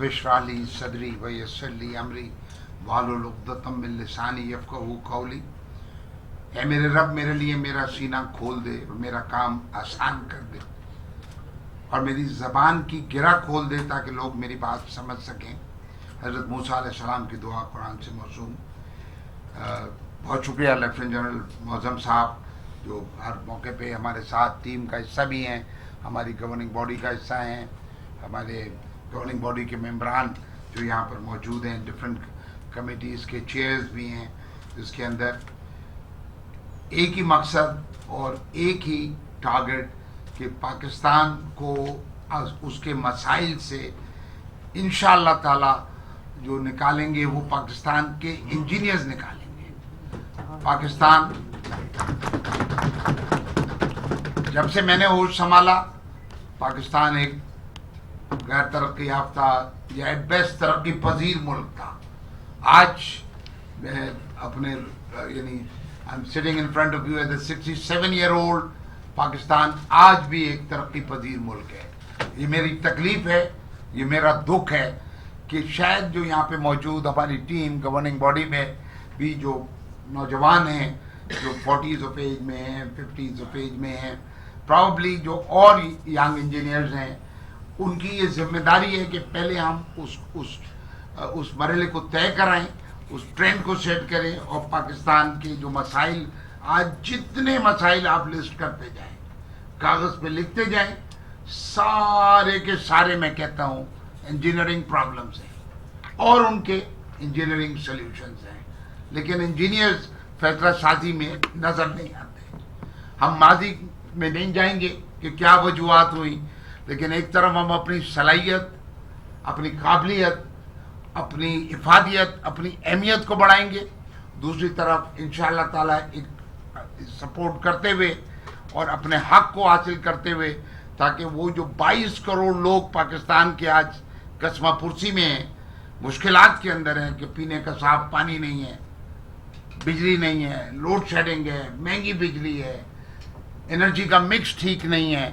रब इश्रह ली सदरी व यस्सिर ली अमरी वाहलुल उक़दतम मिन लिसानी यफ़क़हू क़ौली। ऐ मेरे रब, मेरे लिए मेरा सीना खोल दे और मेरा काम आसान कर दे और मेरी ज़बान की गिरा खोल दे ताकि लोग मेरी बात समझ सकें। हज़रत मूसा अलैहिस्सलाम की दुआ कुरान से मौसूम। बहुत शुक्रिया लेफ्टिनेंट जनरल मौज़म साहब जो हर मौके पे हमारे साथ टीम का हिस्सा भी हैं, हमारी गवर्निंग बॉडी का हिस्सा हैं, हमारे गवर्निंग बॉडी के मेंबरान जो यहाँ पर मौजूद हैं, डिफरेंट कमिटीज़ के चेयर्स भी हैं, जिसके अंदर एक ही मकसद और एक ही टारगेट कि पाकिस्तान को उसके मसाइल से इंशाअल्लाह ताला जो निकालेंगे वो पाकिस्तान के इंजीनियर्स निकालेंगे। पाकिस्तान जब से मैंने होश संभाला, पाकिस्तान एक गैर तरक्की याफ्ता या एट बेस्ट तरक्की पजीर मुल्क था। आज मैं अपने यानी I am sitting in front of you as a 67-year-old, Pakistan आज भी एक तरक्की पजीर मुल्क है। ये मेरी तकलीफ है, ये मेरा दुख है कि शायद जो यहाँ पे मौजूद हमारी टीम गवर्निंग बॉडी में भी जो नौजवान हैं जो 40s ऑफ एज में हैं, 50s ऑफ एज में हैं, प्रॉब्ली जो और यंग इंजीनियर्स हैं, उनकी ये जिम्मेदारी है कि पहले हम उस मरहले को तय कराएं, उस ट्रेंड को सेट करें और पाकिस्तान के जो मसाइल, आज जितने मसाइल आप लिस्ट करते जाएं, कागज़ पे लिखते जाएं, सारे के सारे मैं कहता हूँ इंजीनियरिंग प्रॉब्लम्स हैं और उनके इंजीनियरिंग सॉल्यूशंस हैं, लेकिन इंजीनियर्स फैसला साजी में नज़र नहीं आते। हम माजी में नहीं जाएंगे कि क्या वजूहात हुई, लेकिन एक तरफ हम अपनी सलाहियत, अपनी काबिलियत, अपनी इफादियत, अपनी अहमियत को बढ़ाएंगे, दूसरी तरफ इंशाअल्लाह ताला एक सपोर्ट करते हुए और अपने हक को हासिल करते हुए, ताकि वो जो 22 करोड़ लोग पाकिस्तान के आज कस्मा पुरसी में हैं, मुश्किलात के अंदर हैं कि पीने का साफ पानी नहीं है, बिजली नहीं है, लोड शेडिंग है, महंगी बिजली है, एनर्जी का मिक्स ठीक नहीं है,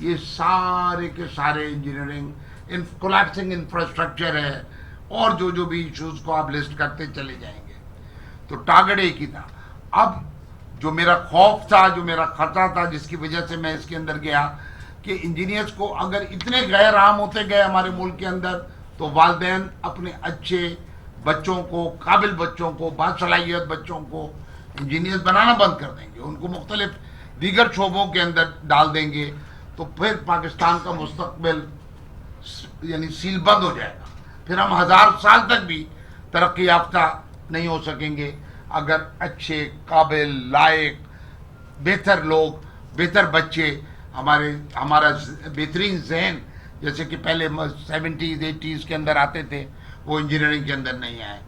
ये सारे के सारे इंजीनियरिंग कोलैप्सिंग इंफ्रास्ट्रक्चर है और जो भी इश्यूज को आप लिस्ट करते चले जाएंगे। तो टारगेट एक ही था। अब जो मेरा खौफ था, जो मेरा खतरा था, जिसकी वजह से मैं इसके अंदर गया कि इंजीनियर्स को अगर इतने गैर आम होते गए हमारे मुल्क के अंदर, तो वालिदैन अपने अच्छे बच्चों को, काबिल बच्चों को, बासलाहियत बच्चों को इंजीनियर्स बनाना बंद कर देंगे, उनको मुख्तलिफ दीगर शोबों के अंदर डाल देंगे, तो फिर पाकिस्तान का मुस्तकबिल यानी सीलबंद हो जाएगा। फिर हम 1000 साल तक भी तरक्की याफ्ता नहीं हो सकेंगे अगर अच्छे, काबिल, लायक, बेहतर लोग, बेहतर बच्चे, हमारा बेहतरीन जहन जैसे कि पहले 70s 80s के अंदर आते थे, वो इंजीनियरिंग के अंदर नहीं आए।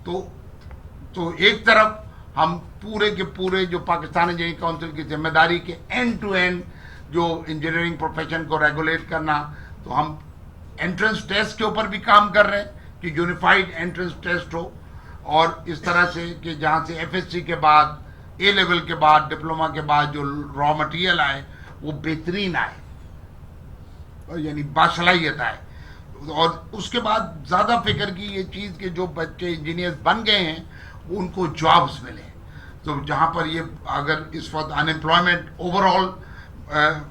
तो एक तरफ हम पूरे के पूरे जो पाकिस्तान इंजीनियरिंग काउंसिल की जिम्मेदारी के एंड टू एंड जो इंजीनियरिंग प्रोफेशन को रेगुलेट करना, तो हम एंट्रेंस टेस्ट के ऊपर भी काम कर रहे हैं कि यूनिफाइड एंट्रेंस टेस्ट हो और इस तरह से कि जहाँ से FSC के बाद, A लेवल के बाद, डिप्लोमा के बाद जो रॉ मटेरियल आए वो बेहतरीन आए, यानी बासलाहियत आए, और उसके बाद ज़्यादा फिक्र की ये चीज़ कि जो बच्चे इंजीनियर्स बन गए हैं उनको जॉब्स मिले। तो जहाँ पर ये अगर इस वक्त अनएम्प्लॉयमेंट ओवरऑल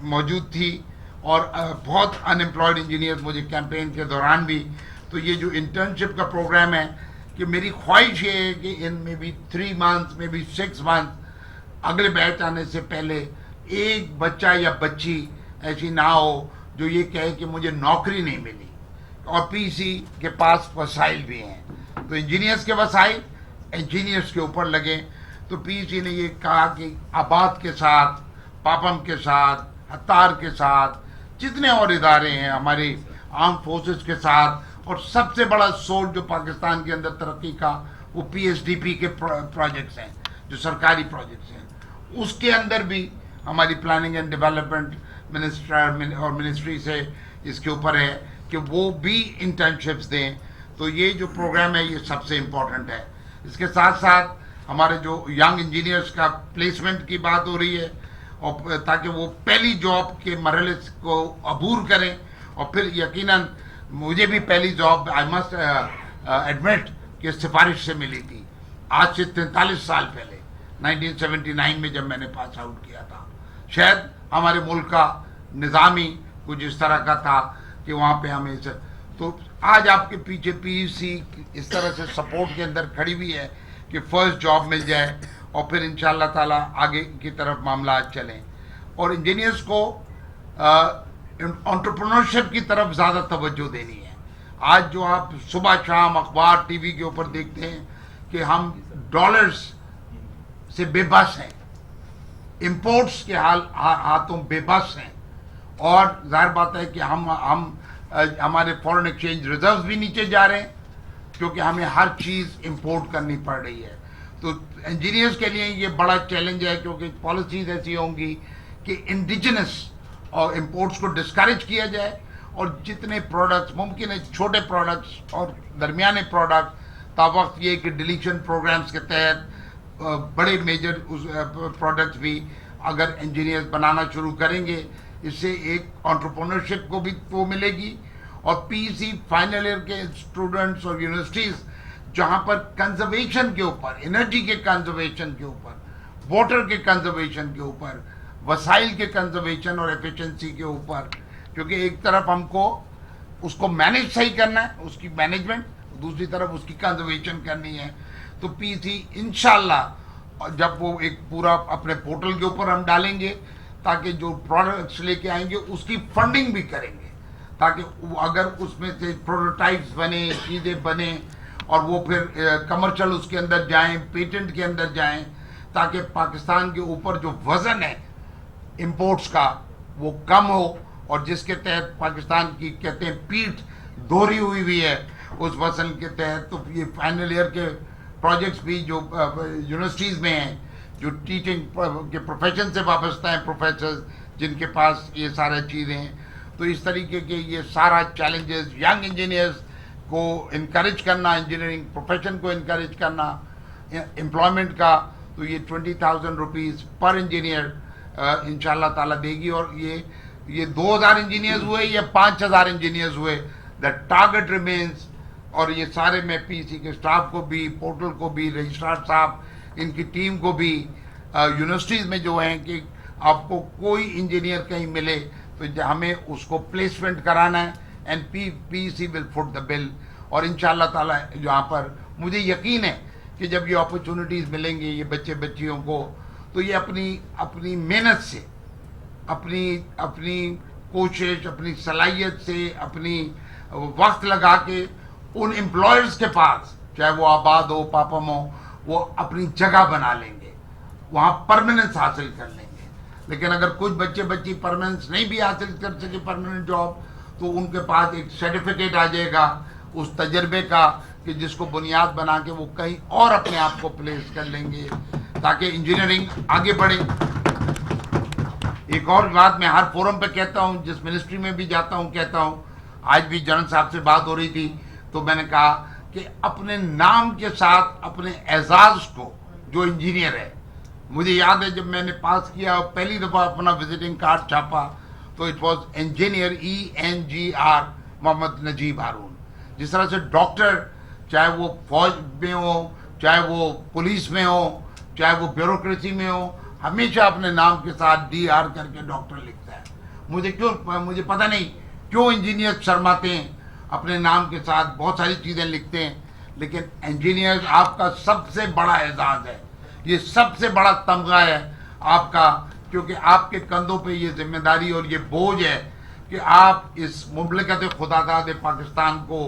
मौजूद थी और बहुत अनएम्प्लॉयड इंजीनियर्स मुझे कैंपेन के दौरान भी, तो ये जो इंटर्नशिप का प्रोग्राम है कि मेरी ख्वाहिश ये है कि इन में भी 3 months में भी 6 months अगले बैच आने से पहले एक बच्चा या बच्ची ऐसी ना हो जो ये कहे कि मुझे नौकरी नहीं मिली, और PC के पास वसाइल भी हैं। तो इंजीनियर्स के वसाइल इंजीनियर्स के ऊपर लगे। तो PC ने ये कहा कि आबाद के साथ, पापम के साथ, हत्तार के साथ, जितने और इदारे हैं हमारी आर्म फोर्सेस के साथ, और सबसे बड़ा सोर्स जो पाकिस्तान के अंदर तरक्की का वो PSDP के प्रोजेक्ट्स हैं, जो सरकारी प्रोजेक्ट्स हैं, उसके अंदर भी हमारी प्लानिंग एंड डेवलपमेंट मिनिस्टर और मिनिस्ट्री से इसके ऊपर है कि वो भी इंटर्नशिप्स दें। तो ये जो प्रोग्राम है ये सबसे इम्पोर्टेंट है। इसके साथ साथ हमारे जो यंग इंजीनियर्स का प्लेसमेंट की बात हो रही है, और ताकि वो पहली जॉब के मरहले को अबूर करें और फिर यकीनन मुझे भी पहली जॉब आई मस्ट एडमिट कि सिफारिश से मिली थी, आज से 43 साल पहले 1979 में जब मैंने पास आउट किया था। शायद हमारे मुल्क का निज़ाम ही कुछ इस तरह का था कि वहाँ पे हमें तो आज आपके पीछे पीयूसी इस तरह से सपोर्ट के अंदर खड़ी हुई है कि फर्स्ट जॉब मिल जाए और फिर इंशाल्लाह ताला आगे की तरफ मामला चलें। और इंजीनियर्स को एंटरप्रेन्योरशिप की तरफ ज़्यादा तवज्जो देनी है। आज जो आप सुबह शाम अखबार टीवी के ऊपर देखते हैं कि हम डॉलर्स से बेबस हैं, इंपोर्ट्स के हाथों बेबस हैं, और जाहिर बात है कि हम हमारे फॉरेन एक्सचेंज रिजर्व्स भी नीचे जा रहे हैं क्योंकि हमें हर चीज़ इंपोर्ट करनी पड़ रही है। तो इंजीनियर्स के लिए ये बड़ा चैलेंज है क्योंकि पॉलिसीज ऐसी होंगी कि इंडिजिनस और इंपोर्ट्स को डिस्करेज किया जाए और जितने प्रोडक्ट्स मुमकिन है, छोटे प्रोडक्ट्स और दरमियाने प्रोडक्ट तावक्त ये कि डिलीशन प्रोग्राम्स के तहत बड़े मेजर प्रोडक्ट्स भी अगर इंजीनियर्स बनाना शुरू करेंगे, इससे एक एंटरप्रेन्योरशिप को भी वो मिलेगी। और पीसी फाइनल ईयर के स्टूडेंट्स और यूनिवर्सिटीज़ जहाँ पर कंजर्वेशन के ऊपर, एनर्जी के कंजर्वेशन के ऊपर, वाटर के कंजर्वेशन के ऊपर, वसाइल के कंजर्वेशन और एफिशिएंसी के ऊपर, क्योंकि एक तरफ हमको उसको मैनेज सही करना है, उसकी मैनेजमेंट, दूसरी तरफ उसकी कंजर्वेशन करनी है। तो पीसी इंशाल्लाह जब वो एक पूरा अपने पोर्टल के ऊपर हम डालेंगे ताकि जो प्रोडक्ट्स लेके आएंगे उसकी फंडिंग भी करेंगे, ताकि अगर उसमें से प्रोटोटाइप्स बने, चीज़ें बने और वो फिर कमर्शियल उसके अंदर जाएं, पेटेंट के अंदर जाएं, ताकि पाकिस्तान के ऊपर जो वज़न है इंपोर्ट्स का वो कम हो और जिसके तहत पाकिस्तान की कहते हैं पीठ दोहरी हुई है उस वज़न के तहत। तो ये फाइनल ईयर के प्रोजेक्ट्स भी जो यूनिवर्सिटीज़ में हैं, जो टीचिंग के प्रोफेशन से वाबस्ता हैं, प्रोफेसर जिनके पास ये सारी चीज़ें हैं, तो इस तरीके के ये सारा चैलेंजेस, यंग इंजीनियर्स को इनकरेज करना, इंजीनियरिंग प्रोफेशन को इनकरेज करना, एम्प्लॉयमेंट का, तो ये 20,000 रुपीज़ पर इंजीनियर इंशाल्लाह ताला देगी। और ये 2,000 इंजीनियर्स हुए या 5,000 इंजीनियर्स हुए, द टारगेट रिमेन्स। और ये सारे मैं पीसी के स्टाफ को भी, पोर्टल को भी, रजिस्ट्रार साहब, इनकी टीम को भी, यूनिवर्सिटीज़ में जो हैं कि आपको कोई इंजीनियर कहीं मिले तो हमें उसको प्लेसमेंट कराना है and PC will foot the bill. और इंशाल्लाह ताला यहाँ पर मुझे यकीन है कि जब ये अपॉर्चुनिटीज़ मिलेंगी ये बच्चे बच्चियों को, तो ये अपनी मेहनत से, अपनी कोशिश, अपनी सलाहियत से, अपनी वक्त लगा के उन एम्प्लॉयर्स के पास, चाहे वो आबाद हो, पापम हो, वो अपनी जगह बना लेंगे, वहाँ परमानेंस हासिल कर लेंगे। लेकिन अगर कुछ बच्चे बच्ची परमानेंस नहीं भी हासिल कर सके परमानेंट जॉब, तो उनके पास एक सर्टिफिकेट आ जाएगा उस तजर्बे का कि जिसको बुनियाद बना के वो कहीं और अपने आप को प्लेस कर लेंगे ताकि इंजीनियरिंग आगे बढ़े। एक और बात मैं हर फोरम पे कहता हूँ, जिस मिनिस्ट्री में भी जाता हूँ कहता हूँ, आज भी जनरल साहब से बात हो रही थी तो मैंने कहा कि अपने नाम के साथ अपने एजाज को, जो इंजीनियर है, मुझे याद है जब मैंने पास किया पहली दफ़ा अपना विजिटिंग कार्ड छापा तो it was engineer ENGR Mohammad Najeeb Haroon. जिस तरह से डॉक्टर, चाहे वो फौज में हो, चाहे वो पुलिस में हो, चाहे वो ब्यूरोक्रेसी में हो, हमेशा अपने नाम के साथ DR करके डॉक्टर लिखता है। मुझे पता नहीं क्यों इंजीनियर शर्माते हैं, अपने नाम के साथ बहुत सारी चीज़ें लिखते हैं, लेकिन इंजीनियर आपका सबसे बड़ा एजाज़ है, ये सबसे बड़ा तमगा है आपका, क्योंकि आपके कंधों पे ये जिम्मेदारी और ये बोझ है कि आप इस मुमलिकत खुदादाद पाकिस्तान को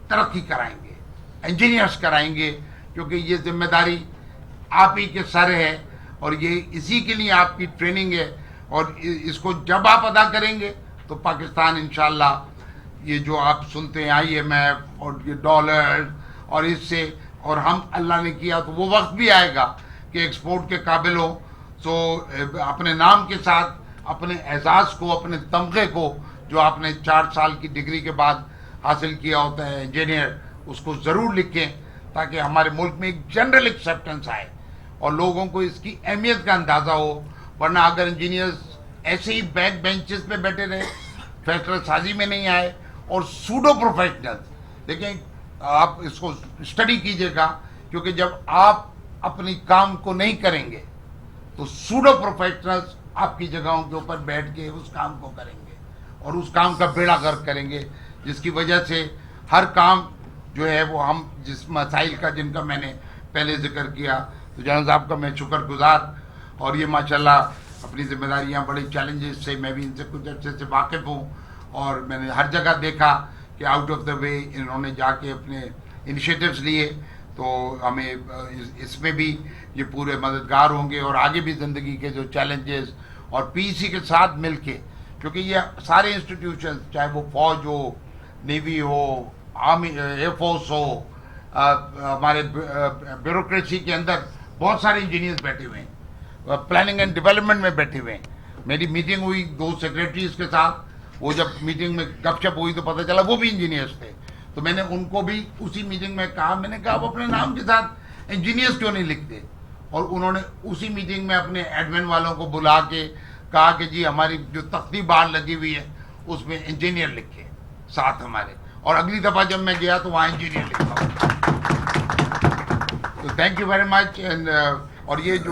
तरक्की कराएंगे, इंजीनियर्स कराएंगे, क्योंकि ये जिम्मेदारी आप ही के सर है और ये इसी के लिए आपकी ट्रेनिंग है। और इसको जब आप अदा करेंगे तो पाकिस्तान इंशाल्लाह ये जो आप सुनते हैं IMF और ये डॉलर और इससे, और हम अल्लाह ने किया तो वो वक्त भी आएगा कि एक्सपोर्ट के काबिल हो। तो अपने नाम के साथ अपने एजाज़ को, अपने तमगे को, जो आपने 4 साल की डिग्री के बाद हासिल किया होता है इंजीनियर, उसको ज़रूर लिखें ताकि हमारे मुल्क में एक जनरल एक्सेप्टेंस आए और लोगों को इसकी अहमियत का अंदाज़ा हो। वरना अगर इंजीनियर्स ऐसे ही बैक बेंचेस पे बैठे रहे, फैसला साजी में नहीं आए اور سوڈو پروفیشنل. دیکھیں آپ اس کو اسٹڈی کیجئے گا، کیونکہ جب آپ اپنی کام کو نہیں کریں گے تو سوڈو پروفیشنلز آپ کی جگہوں کے اوپر بیٹھ کے اس کام کو کریں گے اور اس کام کا بیڑا غرق کریں گے، جس کی وجہ سے ہر کام جو ہے وہ ہم جس مسائل کا جن کا میں نے پہلے ذکر کیا، تو جنرل صاحب کا میں شکر گزار. اور یہ ماشاءاللہ اپنی ذمہ داریاں بڑے چیلنجز سے، میں بھی ان سے کچھ عرصے سے واقف ہوں، اور میں نے ہر جگہ دیکھا کہ آؤٹ آف دا وے انہوں نے جا کے اپنے انیشیٹوز لیے. تو ہمیں اس میں بھی یہ پورے مددگار ہوں گے، اور آگے بھی زندگی کے جو چیلنجز اور پی سی کے ساتھ مل کے، کیونکہ یہ سارے انسٹیٹیوشنز چاہے وہ فوج ہو، نیوی ہو، آرمی، ایئر فورس ہو، ہمارے بیوروکریسی کے اندر بہت سارے انجینئرز بیٹھے ہوئے ہیں، پلاننگ اینڈ ڈیولپمنٹ میں بیٹھے ہوئے ہیں. میری میٹنگ ہوئی 2 سیکریٹریز کے ساتھ، وہ جب میٹنگ میں گپ شپ ہوئی تو پتہ چلا وہ بھی انجینئرز تھے. تو میں نے ان کو بھی اسی میٹنگ میں کہا، میں نے کہا آپ اپنے نام کے ساتھ انجینئرز کیوں نہیں لکھتے؟ اور انہوں نے اسی میٹنگ میں اپنے ایڈمن والوں کو بلا کے کہا کہ جی ہماری جو تختی باہر لگی ہوئی ہے اس میں انجینئر لکھے ساتھ ہمارے، اور اگلی دفعہ جب میں گیا تو وہاں انجینئر لکھا. تو تھینک یو ویری مچ. اور یہ جو